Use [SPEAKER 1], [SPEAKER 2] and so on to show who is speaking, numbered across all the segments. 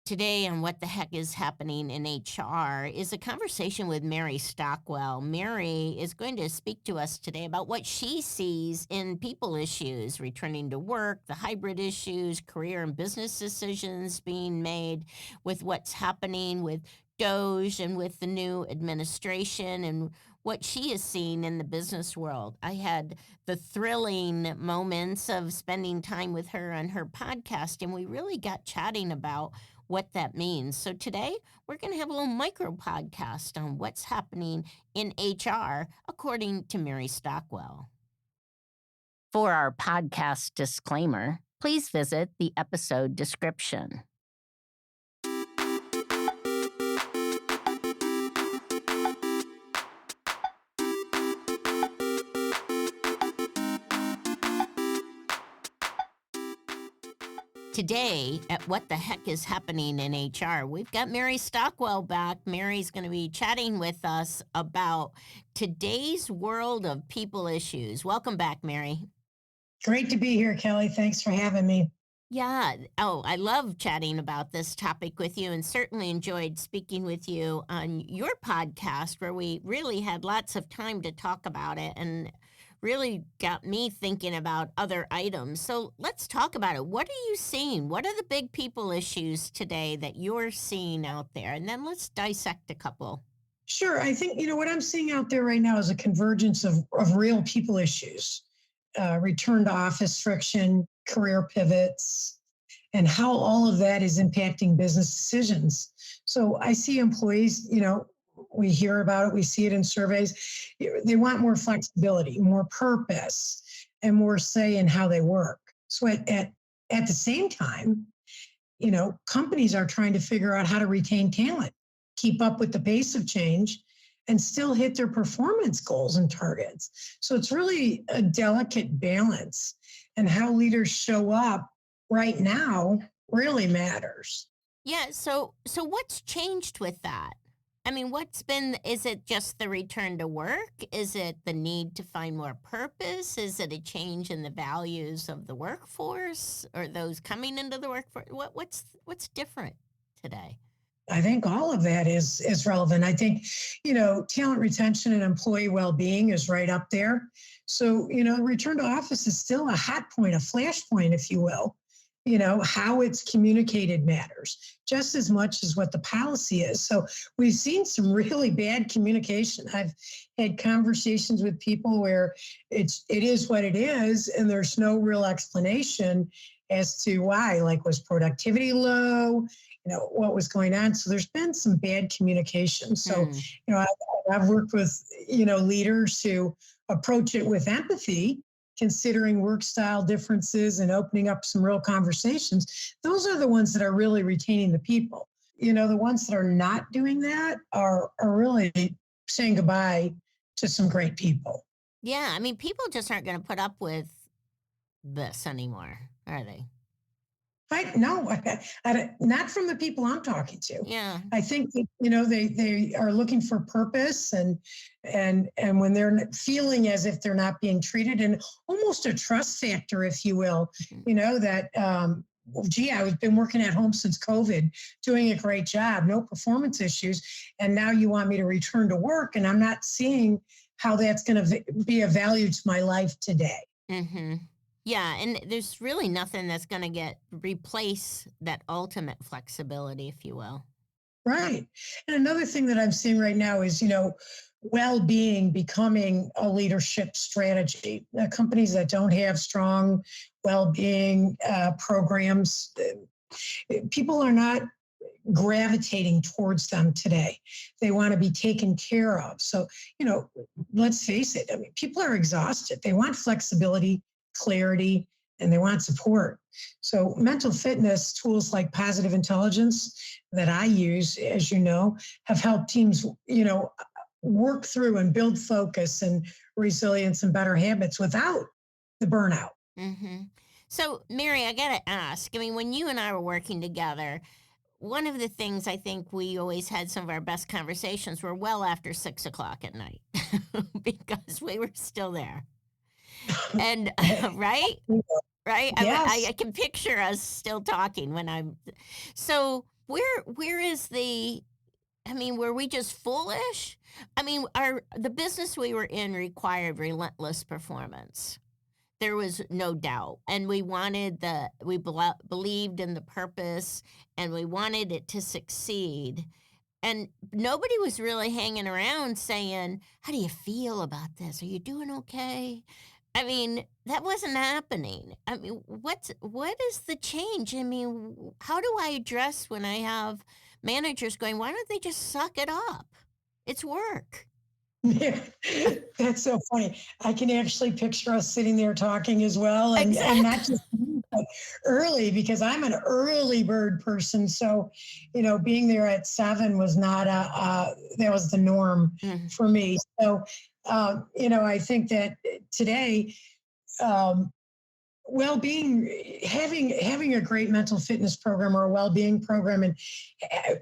[SPEAKER 1] Today on What the Heck is Happening in HR is a conversation with Meri Stockwell. Mary is going to speak to us today about what she sees in people issues, returning to work, the hybrid issues, career and business decisions being made with what's happening with Doge and with the new administration and what she is seeing in the business world. I had the thrilling moments of spending time with her on her podcast, and we really got chatting about what that means. So today we're going to have a little micro podcast on what's happening in HR, according to Meri Stockwell. For our podcast disclaimer, please visit the episode description. Today, at What the Heck is Happening in HR, we've got Meri Stockwell back. Mary's going to be chatting with us about today's world of people issues. Welcome back, Meri.
[SPEAKER 2] Great to be here, Kelly. Thanks for having me.
[SPEAKER 1] Yeah. Oh, I love chatting about this topic with you and certainly enjoyed speaking with you on your podcast where we really had lots of time to talk about it and really got me thinking about other items. So let's talk about it. What are you seeing? What are the big people issues today that you're seeing out there? And then let's dissect a couple.
[SPEAKER 2] Sure. I think, what I'm seeing out there right now is a convergence of real people issues, return to office friction, career pivots, and how all of that is impacting business decisions. So I see employees, we hear about it, we see it in surveys. They want more flexibility, more purpose, and more say in how they work. So at the same time, companies are trying to figure out how to retain talent, keep up with the pace of change, and still hit their performance goals and targets. So it's really a delicate balance, and how leaders show up right now really matters.
[SPEAKER 1] Yeah, so what's changed with that? I mean, is it just the return to work? Is it the need to find more purpose? Is it a change in the values of the workforce or those coming into the workforce? What's different today?
[SPEAKER 2] I think all of that is relevant. I think, talent retention and employee well-being is right up there. So, return to office is still a hot point, a flashpoint, if you will. How it's communicated matters just as much as what the policy is. So we've seen some really bad communication. I've had conversations with people where it is what it is, and there's no real explanation as to why. Like, was productivity low? What was going on? So there's been some bad communication. So, I've worked with, leaders who approach it with empathy, considering work style differences and opening up some real conversations. Those are the ones that are really retaining the people. The ones that are not doing that are really saying goodbye to some great people.
[SPEAKER 1] Yeah, I mean, people just aren't going to put up with this anymore, are they?
[SPEAKER 2] No, not from the people I'm talking to.
[SPEAKER 1] Yeah.
[SPEAKER 2] I think that, they are looking for purpose, and when they're feeling as if they're not being treated, and almost a trust factor, if you will, that, gee, I've been working at home since COVID, doing a great job, no performance issues, and now you want me to return to work, and I'm not seeing how that's going to be of value to my life today.
[SPEAKER 1] Mm-hmm. Yeah, and there's really nothing that's going to replace that ultimate flexibility, if you will.
[SPEAKER 2] Right. And another thing that I'm seeing right now is, well-being becoming a leadership strategy. Companies that don't have strong well-being programs, people are not gravitating towards them today. They want to be taken care of. So, let's face it. I mean, people are exhausted. They want flexibility, clarity, and they want support. So mental fitness tools like positive intelligence that I use, as you know, have helped teams, work through and build focus and resilience and better habits without the burnout.
[SPEAKER 1] Mm-hmm. So, Meri, I got to ask, I mean, when you and I were working together, one of the things I think we always had some of our best conversations were well after 6 o'clock at night because we were still there. And right? Right?
[SPEAKER 2] Yes.
[SPEAKER 1] I can picture us still talking when I'm so where is the I mean, were we just foolish? I mean, our the business we were in required relentless performance. There was no doubt, and we believed in the purpose, and we wanted it to succeed, and nobody was really hanging around saying, "How do you feel about this? Are you doing okay?" I mean, that wasn't happening. I mean, what is the change? I mean, how do I address when I have managers going, "Why don't they just suck it up? It's work."
[SPEAKER 2] Yeah, that's so funny. I can actually picture us sitting there talking as well, and not
[SPEAKER 1] Exactly.
[SPEAKER 2] just me, but early because I'm an early bird person. So, being there at 7 was not that was the norm
[SPEAKER 1] Mm,
[SPEAKER 2] for me. So, I think that today, um, well-being, having a great mental fitness program or a well-being program, and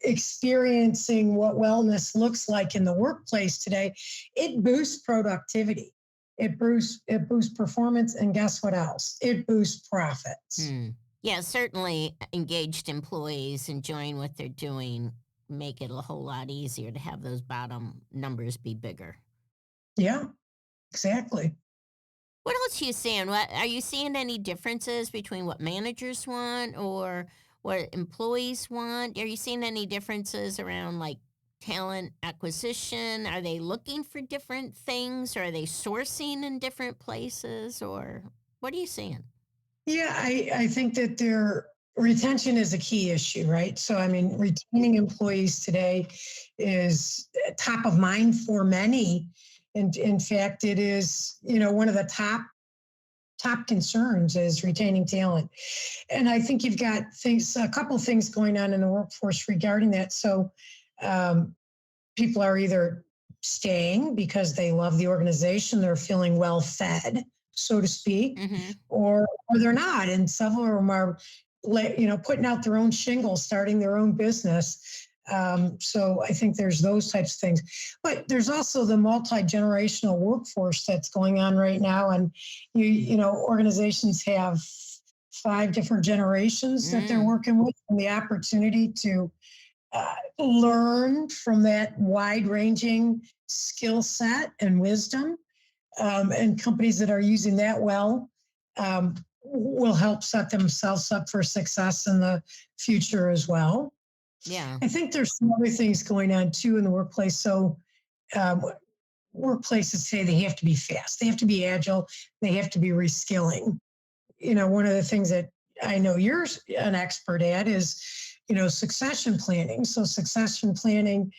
[SPEAKER 2] experiencing what wellness looks like in the workplace today, it boosts productivity, it boosts performance, and guess what else, it boosts profits.
[SPEAKER 1] mm. Yeah, certainly engaged employees enjoying what they're doing make it a whole lot easier to have those bottom numbers be bigger.
[SPEAKER 2] Yeah, exactly.
[SPEAKER 1] What else are you seeing? What are you seeing any differences between what managers want or what employees want? Are you seeing any differences around like talent acquisition? Are they looking for different things? Or are they sourcing in different places? Or what are you seeing?
[SPEAKER 2] Yeah, I think that their retention is a key issue, right? So, I mean, retaining employees today is top of mind for many. And in fact, it is, one of the top concerns is retaining talent. And I think you've got a couple of things going on in the workforce regarding that. So, um, people are either staying because they love the organization, they're feeling well fed, so to speak,
[SPEAKER 1] Mm-hmm.
[SPEAKER 2] or they're not. And several of them are, putting out their own shingle, starting their own business. So I think there's those types of things, but there's also the multi-generational workforce that's going on right now, and organizations have 5 different generations that they're
[SPEAKER 1] Mm,
[SPEAKER 2] working with, and the opportunity to learn from that wide ranging skill set and wisdom. And companies that are using that well will help set themselves up for success in the future as well.
[SPEAKER 1] yeah.
[SPEAKER 2] I think there's some other things going on too in the workplace. So, um, workplaces say they have to be fast, they have to be agile, they have to be reskilling. One of the things that I know you're an expert at is, succession planning. So, succession planning,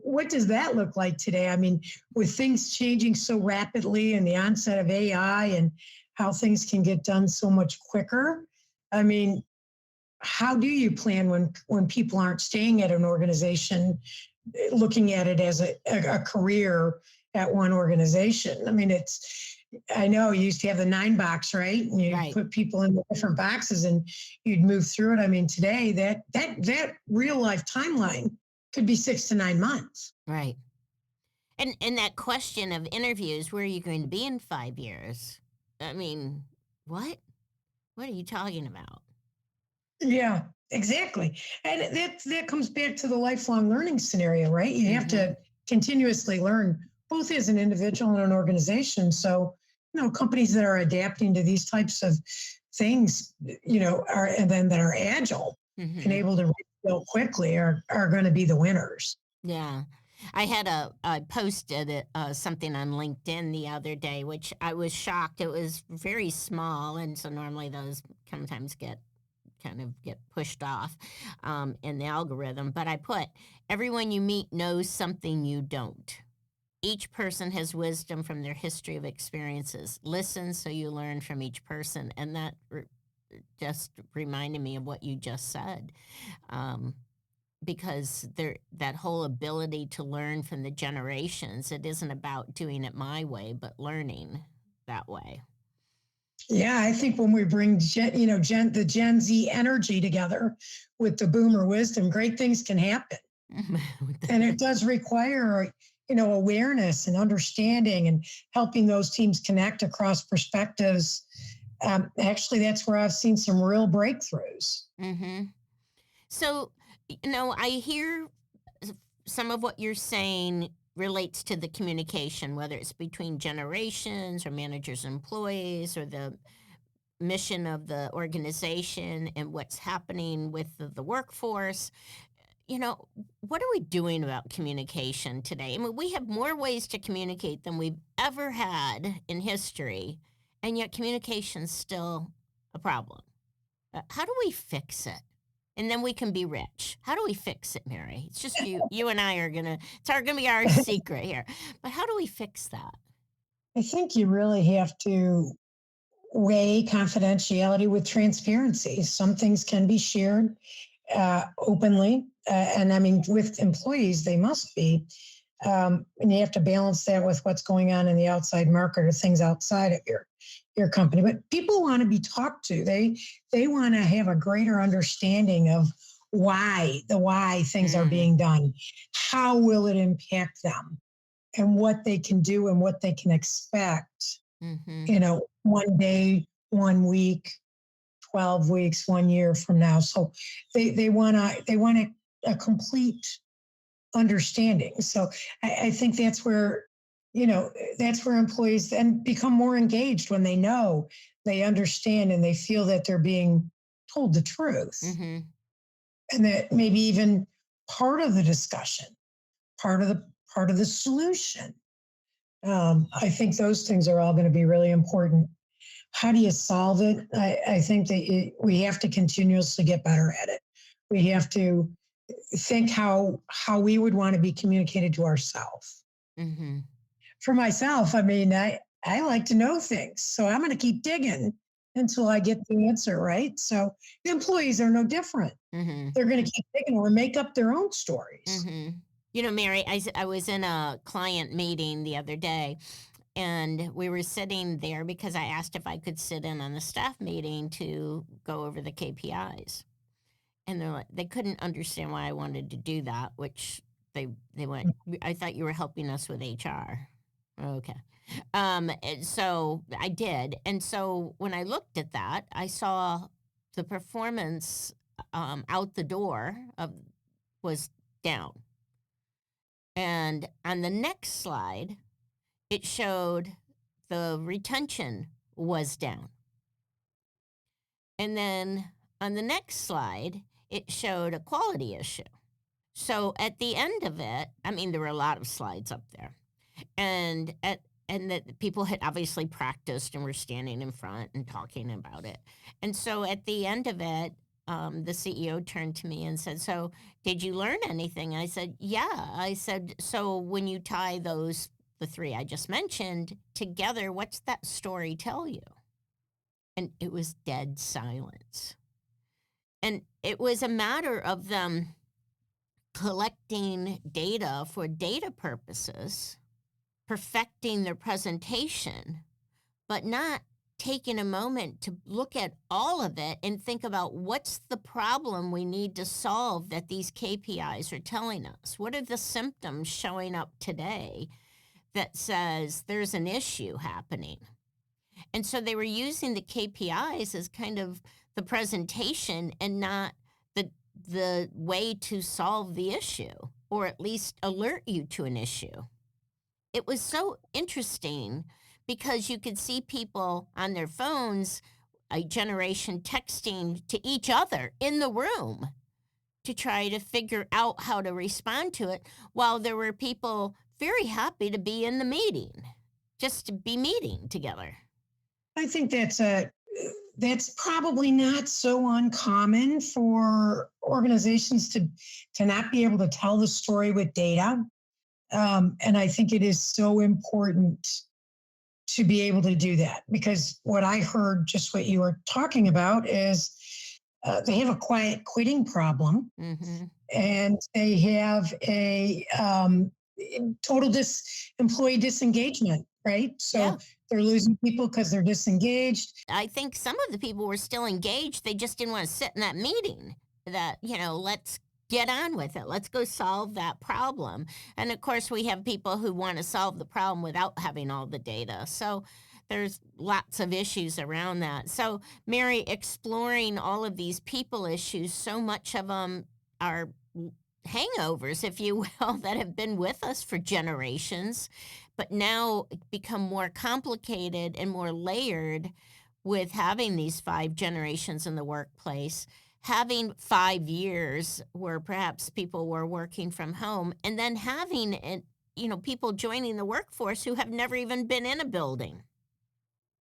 [SPEAKER 2] what does that look like today? I mean, with things changing so rapidly and the onset of AI and how things can get done so much quicker. I mean, how do you plan when people aren't staying at an organization, looking at it as a career at one organization? I mean, I know you used to have the 9 box, right? And you
[SPEAKER 1] Right.
[SPEAKER 2] put people in the different boxes and you'd move through it. I mean, today that real life timeline could be 6 to 9 months.
[SPEAKER 1] Right. And that question of interviews, where are you going to be in 5 years? I mean, what? What are you talking about?
[SPEAKER 2] Yeah, exactly. And that comes back to the lifelong learning scenario, right? You have
[SPEAKER 1] Mm-hmm.
[SPEAKER 2] to continuously learn, both as an individual and an organization. So, companies that are adapting to these types of things, are and then that are agile and
[SPEAKER 1] Mm-hmm.
[SPEAKER 2] able to rebuild quickly are going to be the winners.
[SPEAKER 1] Yeah. I posted something on LinkedIn the other day, which I was shocked. It was very small. And so normally those sometimes get pushed off in the algorithm. But I put, everyone you meet knows something you don't. Each person has wisdom from their history of experiences. Listen so you learn from each person. And just reminded me of what you just said. Um, because that whole ability to learn from the generations, it isn't about doing it my way, but learning that way.
[SPEAKER 2] Yeah, I think when we bring the Gen Z energy together with the Boomer wisdom, great things can happen. And it does require, awareness and understanding and helping those teams connect across perspectives. Actually, that's where I've seen some real breakthroughs.
[SPEAKER 1] Mm-hmm. So, I hear s- some of what you're saying relates to the communication, whether it's between generations or managers and employees or the mission of the organization and what's happening with the workforce. You know, what are we doing about communication today? I mean, we have more ways to communicate than we've ever had in history, and yet communication's still a problem. How do we fix it? And then we can be rich. How do we fix it, Mary? It's just you and I are gonna. Gonna be our secret here. But how do we fix that?
[SPEAKER 2] I think you really have to weigh confidentiality with transparency. Some things can be shared openly, and I mean, with employees, they must be. And you have to balance that with what's going on in the outside market or things outside of your company. But people want to be talked to. They want to have a greater understanding of why things are
[SPEAKER 1] Mm,
[SPEAKER 2] being done. How will it impact them? And what they can do and what they can expect,
[SPEAKER 1] mm-hmm.
[SPEAKER 2] 1 day, 1 week, 12 weeks, 1 year from now. So they want a complete understanding. So I think you know, that's where employees then become more engaged when they know, they understand, and they feel that they're being told the truth,
[SPEAKER 1] Mm-hmm.
[SPEAKER 2] and that maybe even part of the discussion, part of the solution. I think those things are all going to be really important. How do you solve it? I think that we have to continuously get better at it. We have to think how we would want to be communicated to ourselves.
[SPEAKER 1] Mm-hmm.
[SPEAKER 2] For myself, I mean, I like to know things, so I'm going to keep digging until I get the answer, right? So the employees are no different.
[SPEAKER 1] Mm-hmm.
[SPEAKER 2] They're going to keep digging or make up their own stories.
[SPEAKER 1] Mm-hmm. Mary, I was in a client meeting the other day, and we were sitting there because I asked if I could sit in on the staff meeting to go over the KPIs. And they couldn't understand why I wanted to do that, which they went, I thought you were helping us with HR. Okay. And so I did. And so when I looked at that, I saw the performance out the door of was down. And on the next slide, it showed the retention was down. And then on the next slide, it showed a quality issue. So at the end of it, I mean, there were a lot of slides up there, and that people had obviously practiced and were standing in front and talking about it. And so at the end of it, the CEO turned to me and said, "So did you learn anything?" And I said, "Yeah." I said, "So when you tie the three I just mentioned together, what's that story tell you?" And it was dead silence. And it was a matter of them collecting data for data purposes, perfecting their presentation, but not taking a moment to look at all of it and think about what's the problem we need to solve that these KPIs are telling us. What are the symptoms showing up today that says there's an issue happening? And so they were using the KPIs as kind of the presentation and not the way to solve the issue or at least alert you to an issue. It was so interesting because you could see people on their phones, a generation texting to each other in the room to try to figure out how to respond to it, while there were people very happy to be in the meeting, just to be meeting together.
[SPEAKER 2] I think that's probably not so uncommon for organizations to not be able to tell the story with data. And I think it is so important to be able to do that, because what I heard, just what you were talking about, is they have a quiet quitting problem,
[SPEAKER 1] Mhm.
[SPEAKER 2] and they have a total employee disengagement, right? So
[SPEAKER 1] Yeah.
[SPEAKER 2] they're losing people because they're disengaged.
[SPEAKER 1] I think some of the people were still engaged, they just didn't wanna sit in that meeting. That, "Let's get on with it. Let's go solve that problem." And, of course, we have people who wanna solve the problem without having all the data. So There's lots of issues around that. So, Mary, exploring all of these people issues, so much of them are hangovers, if you will, that have been with us for generations, but now become more complicated and more layered with having these 5 generations in the workplace, having 5 years where perhaps people were working from home, and then having people joining the workforce who have never even been in a building.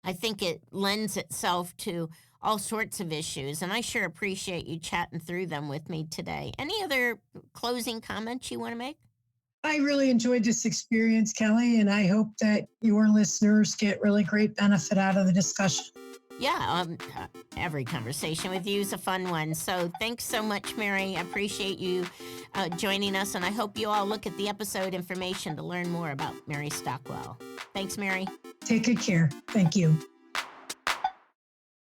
[SPEAKER 1] I think it lends itself to all sorts of issues, and I sure appreciate you chatting through them with me today. Any other closing comments you want to make?
[SPEAKER 2] I really enjoyed this experience, Kelly, and I hope that your listeners get really great benefit out of the discussion.
[SPEAKER 1] Yeah, every conversation with you is a fun one. So thanks so much, Mary. I appreciate you joining us, and I hope you all look at the episode information to learn more about Meri Stockwell. Thanks, Mary.
[SPEAKER 2] Take good care. Thank you.